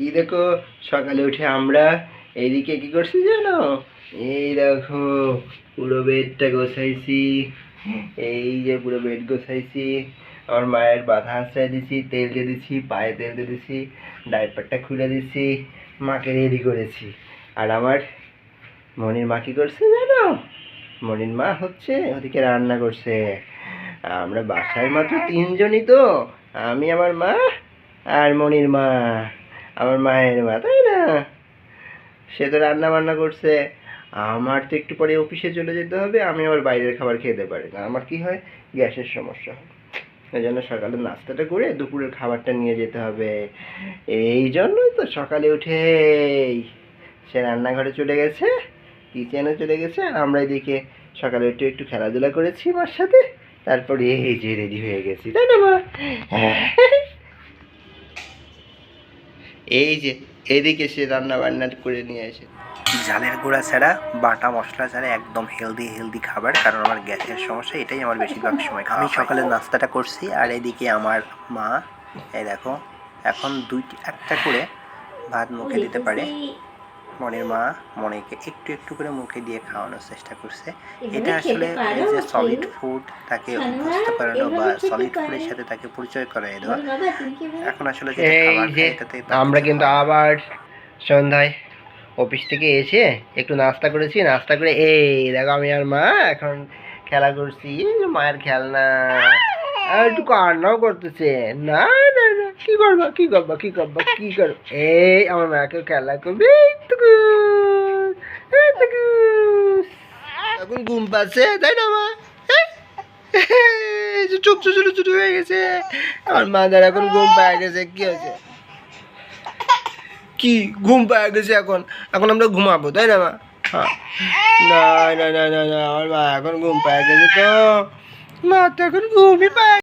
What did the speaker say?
এই দেখো সকালে উঠে আমরা এইদিকে কি করছি জানো? এই দেখো পুরো বেডটা গোছাইছি। এই যে পুরো বেড গোছাইছি। আমার মায়ের বাঁধা আশ্রয় দিছি, তেল দিয়ে দিছি, পায়ে তেল দিয়ে দিছি, ডাইপারটা খুলে দিছি, মাকে রেডি করেছি। আর আমার মনির মা কি করছে জানো? মনির মা হচ্ছে ওদিকে রান্না করছে। আমরা বাসায় মাত্র তিনজনই তো, আমি, আমার মা আর মনির মা, আমার মায়ের মা, তাই না? সে তো রান্না বান্না করছে। আমার তো একটু পরে অফিসে চলে যেতে হবে, আমি আবার বাইরের খাবার খেতে পারি না, আমার কি হয় গ্যাসের সমস্যা হয়। এই জন্য সকালে নাস্তাটা করে দুপুরের খাবারটা নিয়ে যেতে হবে। এই জন্যই তো সকালে উঠেই সে রান্নাঘরে চলে গেছে, কিচেনে চলে গেছে, আর আমরা এদিকে সকালে উঠে একটু খেলাধুলা করেছি মার সাথে, তারপরে এই যে রেডি হয়ে গেছি, তাই না মা? এই যে এদিকে সে রান্না বান্না করে নিয়ে আসে। ঝালের গুঁড়া ছাড়া, বাটা মশলা ছাড়া একদম হেলদি খাবার, কারণ আমার গ্যাসের সমস্যা, এটাই আমার বেশিরভাগ সময়। আমি সকালে নাস্তাটা করছি, আর এদিকে আমার মা এই দেখো এখন একটা করে ভাত মুখে দিতে পারে। মনের মা মনেকে একটু একটু করে মুখে দিয়ে খাওয়ানোর চেষ্টা করছে। এটা আসলে এই যে সলিড ফুড তাকে অভ্যস্ত করানো বা সলিড ফুডের সাথে তাকে পরিচয় করায় দেওয়া। এখন আসলে আমরা কিন্তু আবার সন্ধ্যায় অফিস থেকে এসে একটু নাস্তা করেছি, নাস্তা করে এই দেখো আমি আর মা এখন খেলা করছি। মায়ের খেলনা, আর একটু কান্নাও করতেছে। না না না, কি করবো কি করবো কি করবো কি করবো, এই আমার মাকে খেলা করবে। এখন ঘুম পাচ্ছে, তাই না মা? চোখ ছোট ছোট হয়ে গেছে আমার মাদার, এখন ঘুম পাওয়া গেছে। কি হয়েছে? কি ঘুম পাওয়া গেছে? এখন এখন আমরা ঘুমাবো, তাই না মা? হ্যাঁ, না না না না না, আমার মা এখন ঘুম পাওয়া গেছে তো, মা তো এখন ঘুমই পায়।